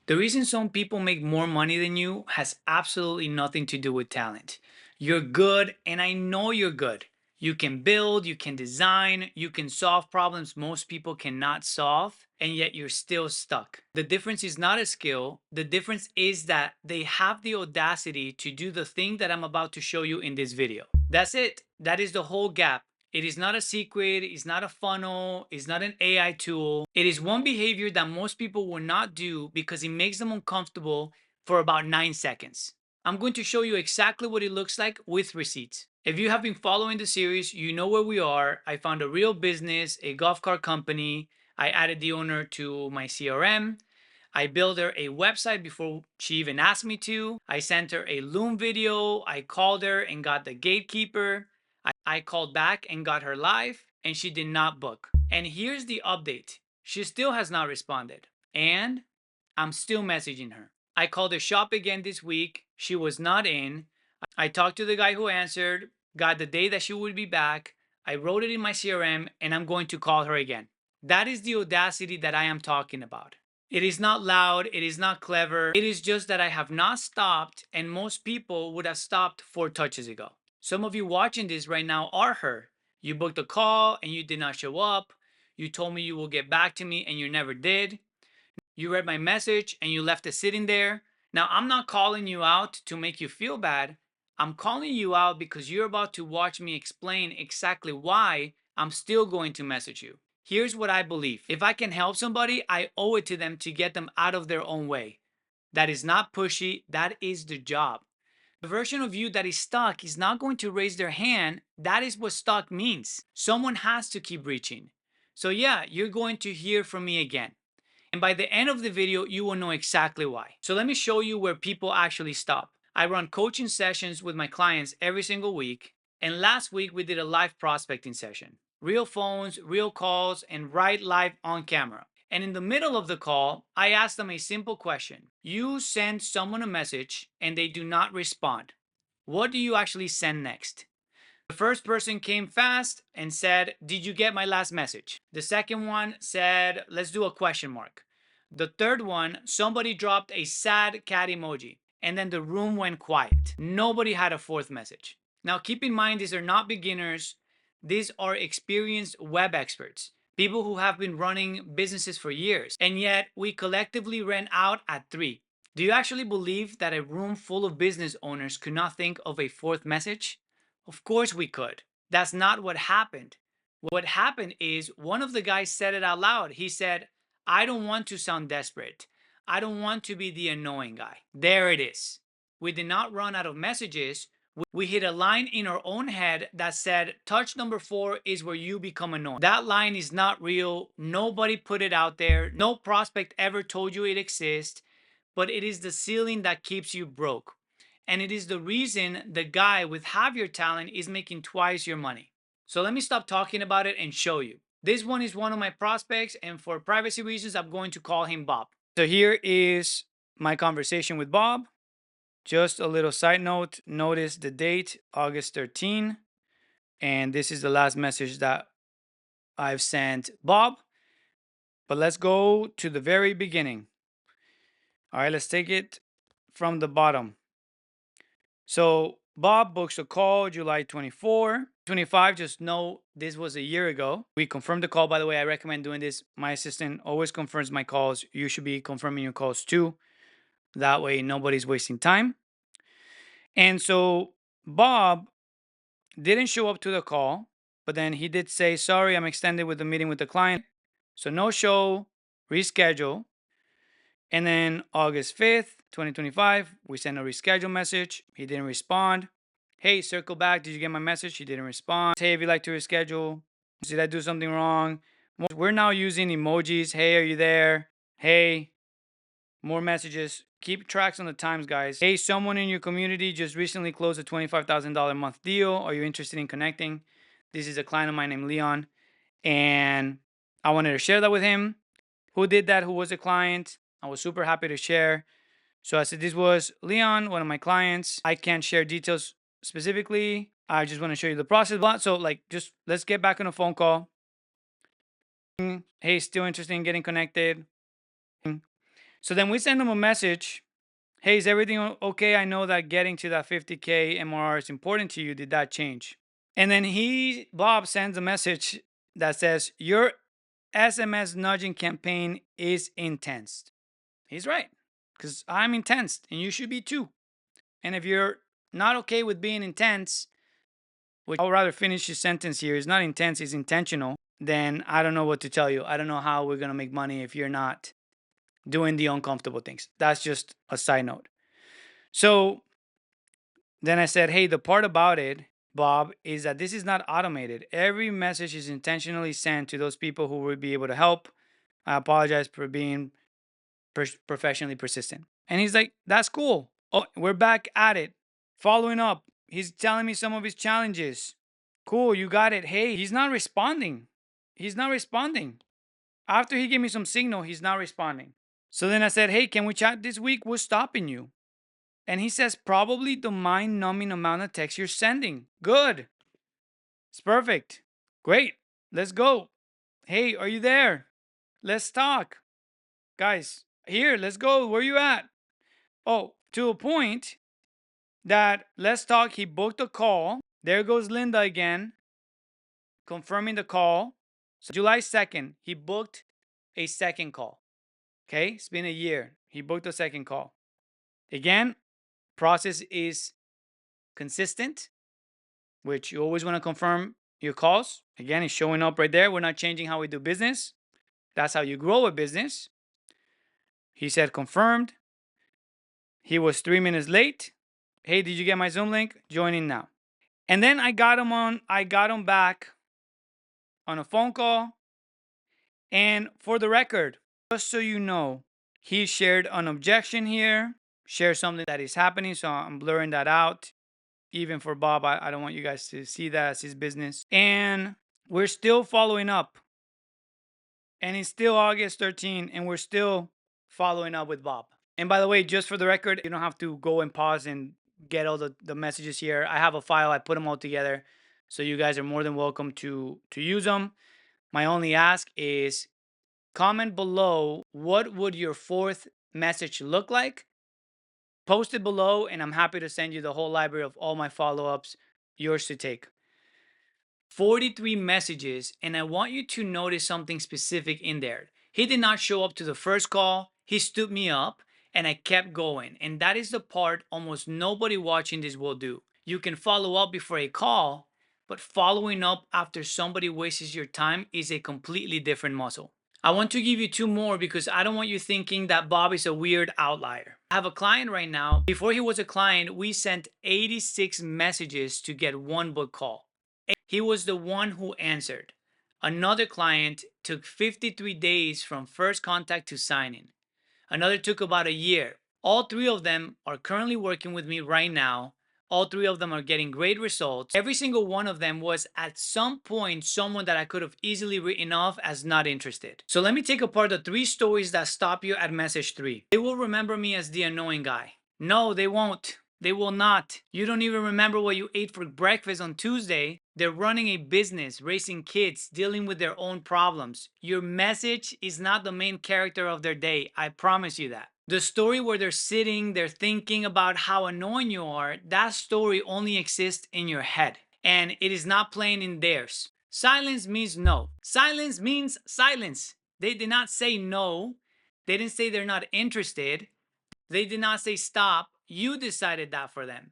The reason some people make more money than you has absolutely nothing to do with talent. You're good, and I know you're good. You can build, you can design, you can solve problems most people cannot solve, and yet you're still stuck. The difference is not a skill, the difference is that they have the audacity to do the thing that I'm about to show you in this video. That's it. That is the whole gap. It is not a secret, it's not a funnel, it's not an AI tool. It is one behavior that most people will not do because it makes them uncomfortable for about 9 seconds. I'm going to show you exactly what it looks like with receipts. If you have been following the series, you know where we are. I found a real business, a golf cart company. I added the owner to my CRM. I built her a website before she even asked me to. I sent her a Loom video. I called her and got the gatekeeper. I called back and got her live, and she did not book. And here's the update. She still has not responded. And I'm still messaging her. I called her shop again this week. She was not in. I talked to the guy who answered, got the day that she would be back. I wrote it in my CRM, and I'm going to call her again. That is the audacity that I am talking about. It is not loud, it is not clever. It is just that I have not stopped, and most people would have stopped 4 touches ago. Some of you watching this right now are her. You booked a call and you did not show up. You told me you will get back to me and you never did. You read my message and you left it sitting there. Now, I'm not calling you out to make you feel bad. I'm calling you out because you're about to watch me explain exactly why I'm still going to message you. Here's what I believe. If I can help somebody, I owe it to them to get them out of their own way. That is not pushy. That is the job. The version of you that is stuck is not going to raise their hand. That is what stuck means. Someone has to keep reaching. So yeah, you're going to hear from me again. And by the end of the video, you will know exactly why. So let me show you where people actually stop. I run coaching sessions with my clients every single week. And last week we did a live prospecting session. Real phones, real calls, and right live on camera. And in the middle of the call, I asked them a simple question. You send someone a message and they do not respond. What do you actually send next? The first person came fast and said, "Did you get my last message?" The second one said, "Let's do a question mark." The third one, somebody dropped a sad cat emoji. And then the room went quiet. Nobody had a fourth message. Now keep in mind, these are not beginners. These are experienced web experts, people who have been running businesses for years. And yet we collectively ran out at 3. Do you actually believe that a room full of business owners could not think of a fourth message? Of course we could. That's not what happened. What happened is one of the guys said it out loud. He said, "I don't want to sound desperate. I don't want to be the annoying guy." There it is. We did not run out of messages. We hit a line in our own head that said, touch number 4 is where you become annoying. That line is not real. Nobody put it out there. No prospect ever told you it exists, but it is the ceiling that keeps you broke. And it is the reason the guy with half your talent is making twice your money. So let me stop talking about it and show you. This one is one of my prospects, and for privacy reasons, I'm going to call him Bob. So here is my conversation with Bob. Just a little side note, notice the date, August 13. And this is the last message that I've sent Bob. But let's go to the very beginning. All right, let's take it from the bottom. So Bob books a call July 24, 25. Just know this was a year ago. We confirmed the call. By the way, I recommend doing this. My assistant always confirms my calls. You should be confirming your calls too. That way, nobody's wasting time. And so Bob didn't show up to the call, but then he did say, "Sorry, I'm extended with the meeting with the client." So no show, reschedule. And then August 5th, 2025, we sent a reschedule message. He didn't respond. "Hey, circle back. Did you get my message?" He didn't respond. "Hey, if you'd like to reschedule, did I do something wrong?" We're now using emojis. "Hey, are you there?" "Hey," more messages. Keep tracks on the times, guys. "Hey, someone in your community just recently closed a $25,000 a month deal. Are you interested in connecting? This is a client of mine named Leon, and I wanted to share that with him." Who did that? Who was the client? I was super happy to share. So I said, "This was Leon, one of my clients. I can't share details specifically. I just want to show you the process." So like, just let's get back on a phone call. "Hey, still interested in getting connected?" So then we send him a message. Hey, is everything okay? I know that getting to that 50K MRR is important to you. Did that change? And then Bob sends a message that says, your SMS nudging campaign is intense. He's right, because I'm intense and you should be too. And if you're not okay with being intense, which I'll rather finish his sentence here, is not intense, it's intentional, then I don't know what to tell you. I don't know how we're going to make money if you're not doing the uncomfortable things. That's just a side note. So then I said, hey, the part about it, Bob, is that this is not automated. Every message is intentionally sent to those people who would be able to help. I apologize for being professionally persistent. And he's like, that's cool. Oh, we're back at it. Following up. He's telling me some of his challenges. Cool, you got it. Hey, he's not responding. He's not responding. After he gave me some signal, he's not responding. So then I said, hey, can we chat this week? What's stopping you? And he says, probably the mind numbing amount of text you're sending. Good. It's perfect. Great. Let's go. Hey, are you there? Let's talk. Guys, here, let's go. Where you at? Oh, to a point that let's talk. He booked a call. There goes Linda again, confirming the call. So July 2nd, he booked a second call. Okay, it's been a year. He booked a second call. Again, process is consistent, which you always want to confirm your calls. Again, it's showing up right there. We're not changing how we do business. That's how you grow a business. He said confirmed. He was 3 minutes late. Hey, did you get my Zoom link? Join in now. And then I got him back on a phone call. And for the record, just so you know, he shared an objection here, shared something that is happening. So I'm blurring that out. Even for Bob, I don't want you guys to see that as his business. And we're still following up. And it's still August 13, and we're still following up with Bob. And by the way, just for the record, you don't have to go and pause and get all the messages here. I have a file, I put them all together. So you guys are more than welcome to use them. My only ask is comment below, what would your fourth message look like? Post it below, and I'm happy to send you the whole library of all my follow-ups, yours to take. 43 messages, and I want you to notice something specific in there. He did not show up to the first call. He stood me up, and I kept going. And that is the part almost nobody watching this will do. You can follow up before a call, but following up after somebody wastes your time is a completely different muscle. I want to give you two more because I don't want you thinking that Bob is a weird outlier. I have a client right now. Before he was a client, we sent 86 messages to get one book call. He was the one who answered. Another client took 53 days from first contact to signing. Another took about a year. All three of them are currently working with me right now. All three of them are getting great results. Every single one of them was at some point someone that I could have easily written off as not interested. So let me take apart the three stories that stop you at message 3. They will remember me as the annoying guy. No, they won't. They will not. You don't even remember what you ate for breakfast on Tuesday. They're running a business, raising kids, dealing with their own problems. Your message is not the main character of their day. I promise you that. The story where they're sitting, they're thinking about how annoying you are, that story only exists in your head. And it is not playing in theirs. Silence means no. Silence means silence. They did not say no. They didn't say they're not interested. They did not say stop. You decided that for them.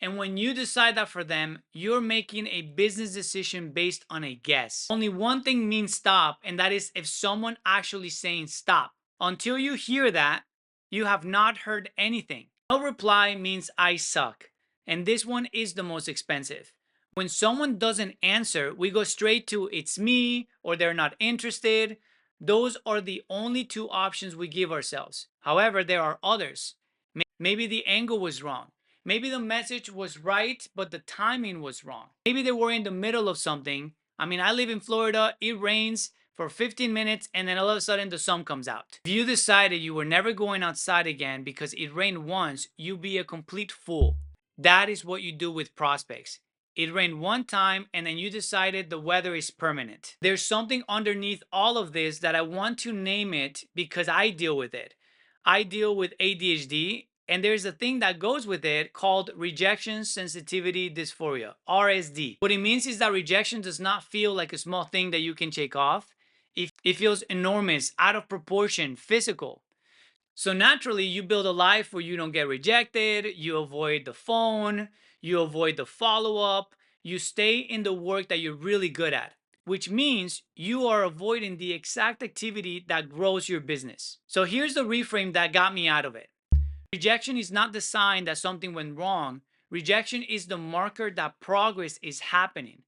And when you decide that for them, you're making a business decision based on a guess. Only one thing means stop, and that is if someone actually saying stop. Until you hear that, you have not heard anything. No reply means I suck. And this one is the most expensive. When someone doesn't answer, we go straight to it's me or they're not interested. Those are the only two options we give ourselves. However, there are others. Maybe the angle was wrong. Maybe the message was right, but the timing was wrong. Maybe they were in the middle of something. I mean, I live in Florida. It rains for 15 minutes and then all of a sudden the sun comes out. If you decided you were never going outside again because it rained once, you'd be a complete fool. That is what you do with prospects. It rained one time and then you decided the weather is permanent. There's something underneath all of this that I want to name it because I deal with it. I deal with ADHD, and there's a thing that goes with it called rejection sensitivity dysphoria, RSD. What it means is that rejection does not feel like a small thing that you can shake off. It feels enormous, out of proportion, physical. So naturally, you build a life where you don't get rejected, you avoid the phone, you avoid the follow up, you stay in the work that you're really good at, which means you are avoiding the exact activity that grows your business. So here's the reframe that got me out of it. Rejection is not the sign that something went wrong. Rejection is the marker that progress is happening.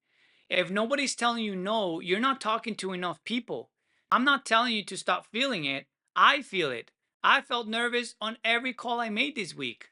If nobody's telling you no, you're not talking to enough people. I'm not telling you to stop feeling it. I feel it. I felt nervous on every call I made this week.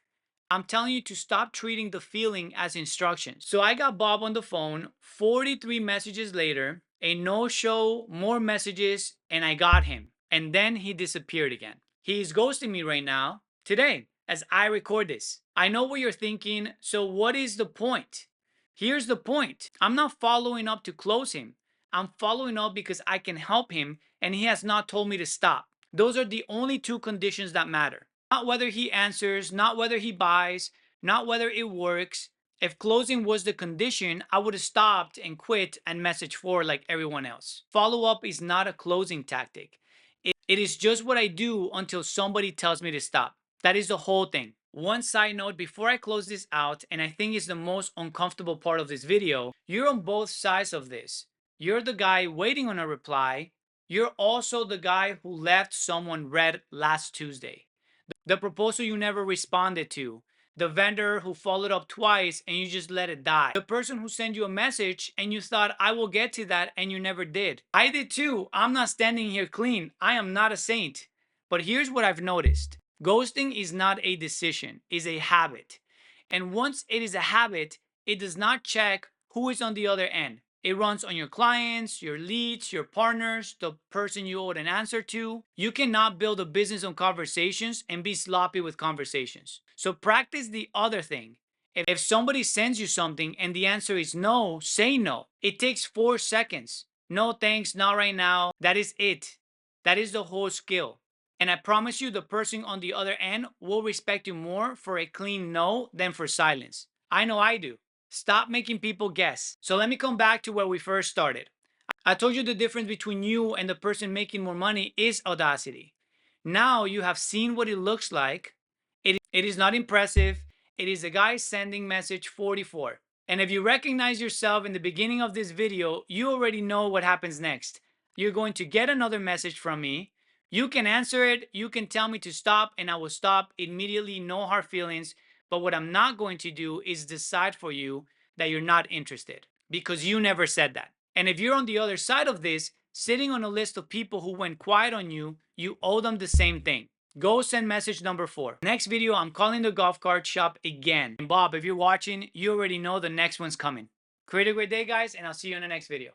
I'm telling you to stop treating the feeling as instructions. So I got Bob on the phone, 43 messages later, a no show, more messages, and I got him. And then he disappeared again. He is ghosting me right now, today, as I record this. I know what you're thinking, so what is the point? Here's the point. I'm not following up to close him. I'm following up because I can help him and he has not told me to stop. Those are the only two conditions that matter. Not whether he answers, not whether he buys, not whether it works. If closing was the condition, I would have stopped and quit and message forward like everyone else. Follow up is not a closing tactic. It is just what I do until somebody tells me to stop. That is the whole thing. One side note before I close this out, and I think it's the most uncomfortable part of this video, you're on both sides of this. You're the guy waiting on a reply. You're also the guy who left someone red last Tuesday. The proposal you never responded to, the vendor who followed up twice and you just let it die, the person who sent you a message and you thought, I will get to that, and you never did. I did too. I'm not standing here clean. I am not a saint. But here's what I've noticed. Ghosting is not a decision, it's a habit. And once it is a habit, it does not check who is on the other end. It runs on your clients, your leads, your partners, the person you owed an answer to. You cannot build a business on conversations and be sloppy with conversations. So practice the other thing. If somebody sends you something and the answer is no, say no. It takes 4 seconds. No thanks, not right now. That is it. That is the whole skill. And I promise you, the person on the other end will respect you more for a clean no than for silence. I know I do. Stop making people guess. So let me come back to where we first started. I told you the difference between you and the person making more money is audacity. Now you have seen what it looks like. It is not impressive. It is a guy sending message 44. And if you recognize yourself in the beginning of this video, you already know what happens next. You're going to get another message from me. You can answer it. You can tell me to stop and I will stop immediately. No hard feelings. But what I'm not going to do is decide for you that you're not interested because you never said that. And if you're on the other side of this, sitting on a list of people who went quiet on you, you owe them the same thing. Go send message number 4. Next video, I'm calling the golf cart shop again. And Bob, if you're watching, you already know the next one's coming. Create a great day, guys, and I'll see you in the next video.